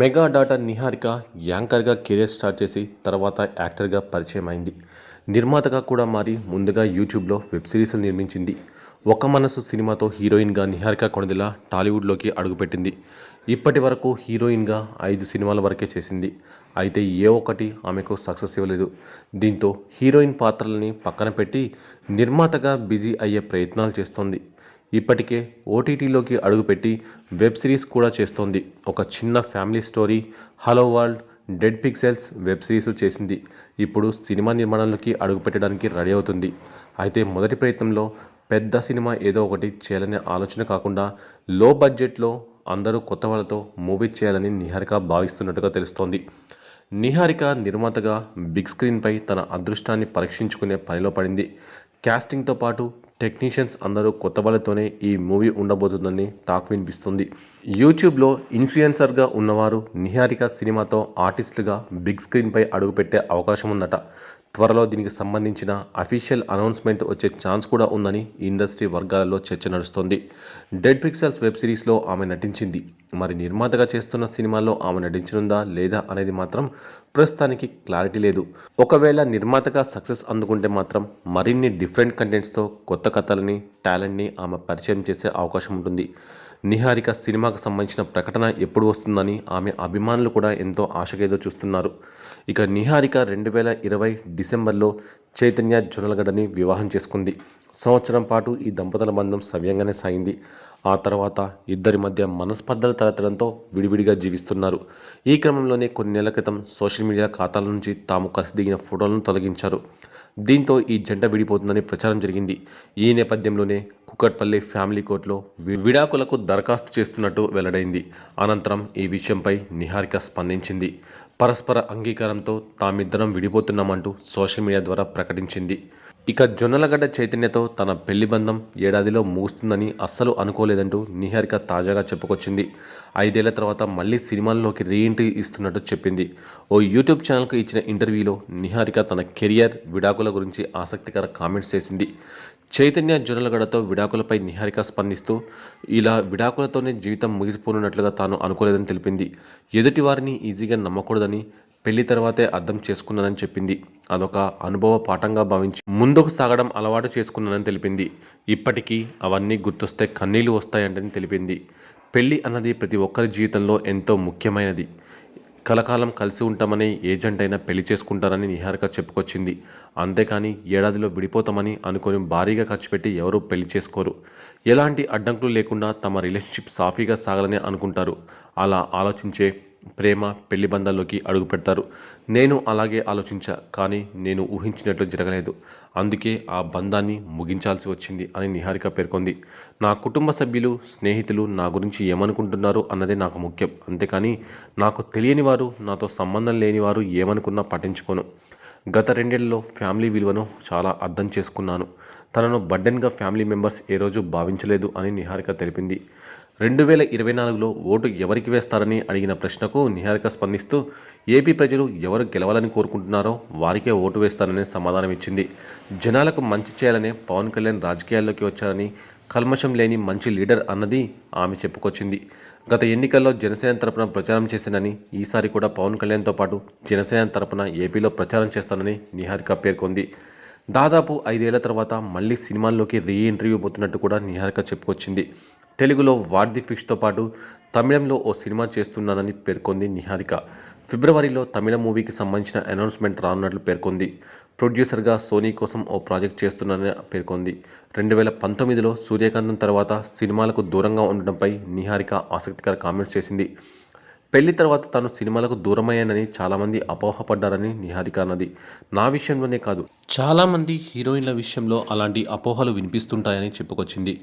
Mega daughter Niharika యాంకర్గా career start చేసి తర్వాత యాక్టర్గా పరిచయం అయింది. నిర్మాతగా కూడా మారి ముందుగా యూట్యూబ్లో వెబ్ సిరీస్లు నిర్మించింది. ఒక మనసు సినిమాతో హీరోయిన్గా నిహారిక కొణిదెల టాలీవుడ్లోకి అడుగుపెట్టింది. ఇప్పటి వరకు హీరోయిన్గా 5 సినిమాల వరకే చేసింది. అయితే ఏ ఒక్కటి ఆమెకు సక్సెస్ ఇవ్వలేదు. దీంతో హీరోయిన్ పాత్రలని పక్కన పెట్టి నిర్మాతగా బిజీ అయ్యే ప్రయత్నాలు చేస్తోంది. ఇప్పటికే ఓటీటీలోకి అడుగుపెట్టి వెబ్ సిరీస్ కూడా చేస్తోంది. ఒక చిన్న family story, hello world, dead pixels web series చేసింది. ఇప్పుడు సినిమా నిర్మాణంలోకి అడుగుపెట్టడానికి రెడీ అవుతుంది. అయితే మొదటి ప్రయత్నంలో పెద్ద సినిమా ఏదో ఒకటి చేయాలనే ఆలోచన కాకుండా లో బడ్జెట్లో అందరూ కొత్త వాళ్ళతో మూవీ చేయాలని నిహారిక భావిస్తున్నట్టుగా తెలుస్తోంది. నిహారిక నిర్మాతగా బిగ్ స్క్రీన్పై తన అదృష్టాన్ని పరీక్షించుకునే పనిలో పడింది. క్యాస్టింగ్తో పాటు టెక్నీషియన్స్ అందరూ కొత్త వాళ్ళతోనే ఈ మూవీ ఉండబోతుందని టాక్ వినిపిస్తుంది. యూట్యూబ్లో ఇన్ఫ్లుయెన్సర్గా ఉన్నవారు నిహారిక సినిమాతో ఆర్టిస్టులుగా బిగ్ స్క్రీన్పై అడుగుపెట్టే అవకాశం ఉందట. త్వరలో దీనికి సంబంధించిన అఫీషియల్ అనౌన్స్మెంట్ వచ్చే ఛాన్స్ కూడా ఉందని ఇండస్ట్రీ వర్గాలలో చర్చ నడుస్తోంది. డెడ్ పిక్సెల్స్ వెబ్ సిరీస్లో ఆమె నటించింది. మరి నిర్మాతగా చేస్తున్న సినిమాల్లో ఆమె నటించనుందా లేదా అనేది మాత్రం ప్రస్తుతానికి క్లారిటీ లేదు. ఒకవేళ నిర్మాతగా సక్సెస్ అందుకుంటే మాత్రం మరిన్ని డిఫరెంట్ కంటెంట్స్తో కొత్త కథలని, టాలెంట్ని ఆమె పరిచయం చేసే అవకాశం ఉంటుంది. నిహారిక సినిమాకు సంబంధించిన ప్రకటన ఎప్పుడు వస్తుందని ఆమె అభిమానులు కూడా ఎంతో ఆశగా ఎదురు చూస్తున్నారు. ఇక నిహారిక 2020 డిసెంబర్లో చైతన్య జొన్నలగడ్డని వివాహం చేసుకుంది. సంవత్సరం పాటు ఈ దంపతుల బంధం సవ్యంగానే సాగింది. ఆ తర్వాత ఇద్దరి మధ్య మనస్పర్ధలు తలెత్తడంతో విడివిడిగా జీవిస్తున్నారు. ఈ క్రమంలోనే కొన్ని నెలల క్రితం సోషల్ మీడియా ఖాతాల నుంచి తాము కలిసి దిగిన ఫోటోలను తొలగించారు. దీంతో ఈ జంట విడిపోతుందని ప్రచారం జరిగింది. ఈ నేపథ్యంలోనే కుకట్పల్లి ఫ్యామిలీ కోర్టులో విడాకులకు దరఖాస్తు చేస్తున్నట్టు వెల్లడైంది. అనంతరం ఈ విషయంపై నిహారిక స్పందించింది. పరస్పర అంగీకారంతో తామిద్దరం విడిపోతున్నామంటూ సోషల్ మీడియా ద్వారా ప్రకటించింది. ఇక జొన్నలగడ్డ చైతన్యతో తన పెళ్లి బంధం ఏడాదిలో ముగుస్తుందని అస్సలు అనుకోలేదంటూ నిహారిక తాజాగా చెప్పుకొచ్చింది. 5 ఏళ్ల తర్వాత మళ్ళీ సినిమాల్లోకి రీఎంట్రీ ఇస్తున్నట్టు చెప్పింది. ఓ యూట్యూబ్ ఛానల్కు ఇచ్చిన ఇంటర్వ్యూలో నిహారిక తన కెరియర్, విడాకుల గురించి ఆసక్తికర కామెంట్స్ చేసింది. చైతన్య జొన్నలగడ్డతో విడాకులపై నిహారిక స్పందిస్తూ ఇలా విడాకులతోనే జీవితం ముగిసిపోనున్నట్లుగా తాను అనుకోలేదని తెలిపింది. ఎదుటి వారిని ఈజీగా నమ్మకూడదని, పెళ్లి తర్వాతే అర్థం చేసుకున్నానని చెప్పింది. అదొక అనుభవ పాఠంగా భావించి ముందుకు సాగడం అలవాటు చేసుకున్నానని తెలిపింది. ఇప్పటికీ అవన్నీ గుర్తొస్తే కన్నీళ్లు వస్తాయంటని తెలిపింది. పెళ్లి అన్నది ప్రతి ఒక్కరి జీవితంలో ఎంతో ముఖ్యమైనది. కలకాలం కలిసి ఉంటామని ఏ జంటైనా పెళ్లి చేసుకుంటారని నిహారిక చెప్పుకొచ్చింది. అంతేకాని ఏడాదిలో విడిపోతామని అనుకొని భారీగా ఖర్చు పెట్టి ఎవరూ పెళ్లి చేసుకోరు. ఎలాంటి అడ్డంకులు లేకుండా తమ రిలేషన్షిప్ సాఫీగా సాగాలని అనుకుంటారు. అలా ఆలోచించే ప్రేమ పెళ్లి బంధాల్లోకి అడుగు పెడతారు. నేను అలాగే ఆలోచించా, కానీ నేను ఊహించినట్లు జరగలేదు. అందుకే ఆ బంధాన్ని ముగించాల్సి వచ్చింది అని నిహారిక పేర్కొంది. నా కుటుంబ సభ్యులు, స్నేహితులు నా గురించి ఏమనుకుంటున్నారు అన్నదే నాకు ముఖ్యం. అంతేకాని నాకు తెలియని వారు, నాతో సంబంధం లేని వారు ఏమనుకున్నా పట్టించుకోను. గత 2 ఏళ్లలో ఫ్యామిలీ విలువను చాలా అర్థం చేసుకున్నాను. తనను బర్డెన్గా ఫ్యామిలీ మెంబర్స్ ఏ రోజు భావించలేదు అని నిహారిక తెలిపింది. 2024లో ఓటు ఎవరికి వేస్తారని అడిగిన ప్రశ్నకు నిహారిక స్పందిస్తూ ఏపీ ప్రజలు ఎవరు గెలవాలని కోరుకుంటున్నారో వారికే ఓటు వేస్తారని సమాధానం ఇచ్చింది. జనాలకు మంచి చేయాలనే పవన్ కళ్యాణ్ రాజకీయాల్లోకి వచ్చారని, కల్మషం లేని మంచి లీడర్ అన్నది ఆమె చెప్పుకొచ్చింది. గత ఎన్నికల్లో జనసేన తరపున ప్రచారం చేశానని, ఈసారి కూడా పవన్ కళ్యాణ్తో పాటు జనసేన తరపున ఏపీలో ప్రచారం చేస్తానని నిహారిక పేర్కొంది. దాదాపు 5 ఏళ్ల తర్వాత మళ్ళీ సినిమాల్లోకి రీఎంట్రీ ఇవ్వబోతున్నట్టు కూడా నిహారిక చెప్పుకొచ్చింది. తెలుగులో వాట్ ది ఫిష్తో పాటు తమిళంలో ఓ సినిమా చేస్తున్నానని పేర్కొంది నిహారిక. ఫిబ్రవరిలో తమిళ మూవీకి సంబంధించిన అనౌన్స్మెంట్ రానున్నట్లు పేర్కొంది. ప్రొడ్యూసర్గా సోనీ కోసం ఓ ప్రాజెక్ట్ చేస్తున్నానని పేర్కొంది. 2019లో సూర్యకాంతం తర్వాత సినిమాలకు దూరంగా ఉండడంపై నిహారిక ఆసక్తికర కామెంట్స్ చేసింది. పెళ్లి తర్వాత తాను సినిమాలకు దూరమయ్యానని చాలామంది అపోహపడ్డారని నిహారిక అన్నది. నా విషయంలోనే కాదు, చాలామంది హీరోయిన్ల విషయంలో అలాంటి అపోహలు వినిపిస్తుంటాయని చెప్పుకొచ్చింది.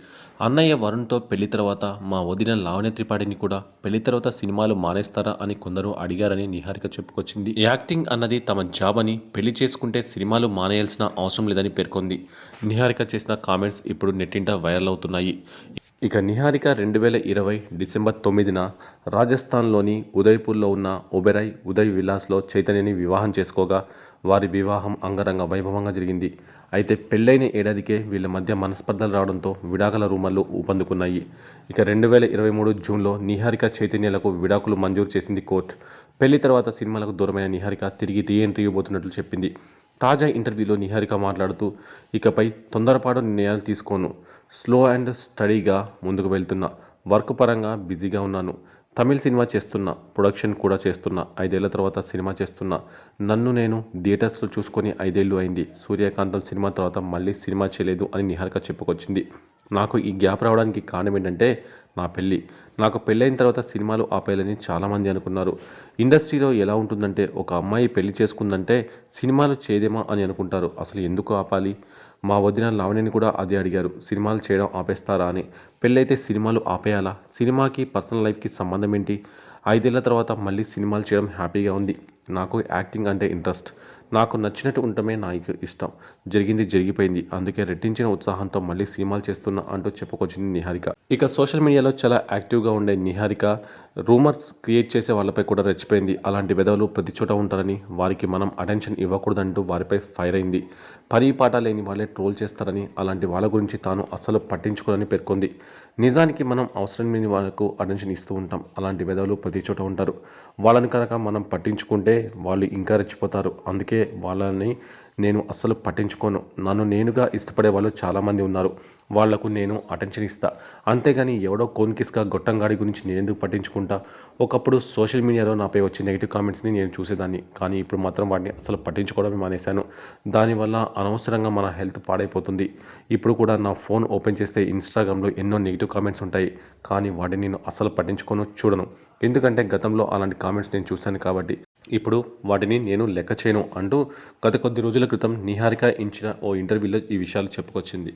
అన్నయ్య వరుణ్తో పెళ్లి తర్వాత మా వదిన లావణ్య త్రిపాఠిని కూడా పెళ్లి తర్వాత సినిమాలు మానేస్తారా అని కొందరు అడిగారని నిహారిక చెప్పుకొచ్చింది. యాక్టింగ్ అన్నది తమ జాబ్ అని, పెళ్లి చేసుకుంటే సినిమాలు మానేయాల్సిన అవసరం లేదని పేర్కొంది. నిహారిక చేసిన కామెంట్స్ ఇప్పుడు నెట్టింట వైరల్ అవుతున్నాయి. ఇక నిహారిక 2020 డిసెంబర్ 9న రాజస్థాన్లోని ఉదయ్పూర్లో ఉన్న ఒబెరాయ్ ఉదయ్ విలాస్లో చైతన్యని వివాహం చేసుకోగా వారి వివాహం అంగరంగ వైభవంగా జరిగింది. అయితే పెళ్ళైన ఏడాదికే వీళ్ళ మధ్య మనస్పర్ధలు రావడంతో విడాకుల రూమర్లు ఊపందుకున్నాయి. ఇక 2023 జూన్లో నిహారిక చైతన్యలకు విడాకులు మంజూరు చేసింది కోర్టు. పెళ్లి తర్వాత సినిమాలకు దూరమైన నిహారిక తిరిగి రీ ఎంట్రీ ఇవ్వబోతున్నట్లు చెప్పింది. తాజా ఇంటర్వ్యూలో నిహారిక మాట్లాడుతూ, ఇకపై తొందరపాటు నిర్ణయాలు తీసుకోను, స్లో అండ్ స్టడీగా ముందుకు వెళ్తున్నా, వర్క్ పరంగా బిజీగా ఉన్నాను, తమిళ్ సినిమా చేస్తున్నా, ప్రొడక్షన్ కూడా చేస్తున్నా, 5 ఏళ్ల తర్వాత సినిమా చేస్తున్నా, నన్ను నేను థియేటర్స్లో చూసుకొని 5 ఏళ్ళు అయింది, సూర్యకాంతం సినిమా తర్వాత మళ్ళీ సినిమా చేయలేదు అని నిహారిక చెప్పుకొచ్చింది. నాకు ఈ గ్యాప్ రావడానికి కారణం ఏంటంటే నా పెళ్ళి. నాకు పెళ్ళైన తర్వాత సినిమాలు ఆపేయాలని చాలామంది అనుకున్నారు. ఇండస్ట్రీలో ఎలా ఉంటుందంటే ఒక అమ్మాయి పెళ్లి చేసుకుందంటే సినిమాలు చేయదేమా అని అనుకుంటారు. అసలు ఎందుకు ఆపాలి? మా వదిన లావణ్యని కూడా అదే అడిగారు, సినిమాలు చేయడం ఆపేస్తారా అని. పెళ్ళైతే సినిమాలు ఆపేయాలా? సినిమాకి పర్సనల్ లైఫ్కి సంబంధం ఏంటి? 5 ఏళ్ల తర్వాత మళ్ళీ సినిమాలు చేయడం హ్యాపీగా ఉంది. నాకు యాక్టింగ్ అంటే ఇంట్రెస్ట్. నాకు నచ్చినట్టు ఉండటమే నాకు ఇష్టం. జరిగింది జరిగిపోయింది. అందుకే రెట్టించిన ఉత్సాహంతో మళ్ళీ సినిమాలు చేస్తున్నా అంటూ చెప్పుకొచ్చింది నిహారిక. ఇక సోషల్ మీడియాలో చాలా యాక్టివ్గా ఉండే నిహారిక రూమర్స్ క్రియేట్ చేసే వాళ్ళపై కూడా రెచ్చిపోయింది. అలాంటి వెధవలు ప్రతి చోట ఉంటారని, వారికి మనం అటెన్షన్ ఇవ్వకూడదంటూ వారిపై ఫైర్ అయింది. పని పాట లేని వాళ్ళే ట్రోల్ చేస్తారని, అలాంటి వాళ్ళ గురించి తాను అస్సలు పట్టించుకోనని పేర్కొంది. నిజానికి మనం అవసరం లేని వాళ్ళకు అటెన్షన్ ఇస్తూ ఉంటాం. అలాంటి వెధవలు ప్రతి చోట ఉంటారు. వాళ్ళని కనుక మనం పట్టించుకుంటే వాళ్ళు ఇంకా రెచ్చిపోతారు. అందుకే వాళ్ళని నేను అస్సలు పట్టించుకోను. నన్ను నేనుగా ఇష్టపడే వాళ్ళు చాలామంది ఉన్నారు. వాళ్లకు నేను అటెన్షన్ ఇస్తా. అంతేగాని ఎవడో కోన్కిస్గా గొట్టంగాడి గురించి నేను ఎందుకు పట్టించుకుంటా? ఒకప్పుడు సోషల్ మీడియాలో నాపై వచ్చే నెగిటివ్ కామెంట్స్ని నేను చూసేదాన్ని. కానీ ఇప్పుడు మాత్రం వాటిని అసలు పట్టించుకోవడమే మానేశాను. దానివల్ల అనవసరంగా మన హెల్త్ పాడైపోతుంది. ఇప్పుడు కూడా నా ఫోన్ ఓపెన్ చేస్తే ఇన్స్టాగ్రామ్లో ఎన్నో నెగిటివ్ కామెంట్స్ ఉంటాయి. కానీ వాటిని నేను అసలు పట్టించుకోను, చూడను. ఎందుకంటే గతంలో అలాంటి కామెంట్స్ నేను చూశాను కాబట్టి. ఇప్పుడు వాటిని నేను లెక్క చేయను అంటూ గత కొద్ది రోజుల క్రితం నిహారిక ఇచ్చిన ఓ ఇంటర్వ్యూలో ఈ విషయాలు చెప్పుకొచ్చింది.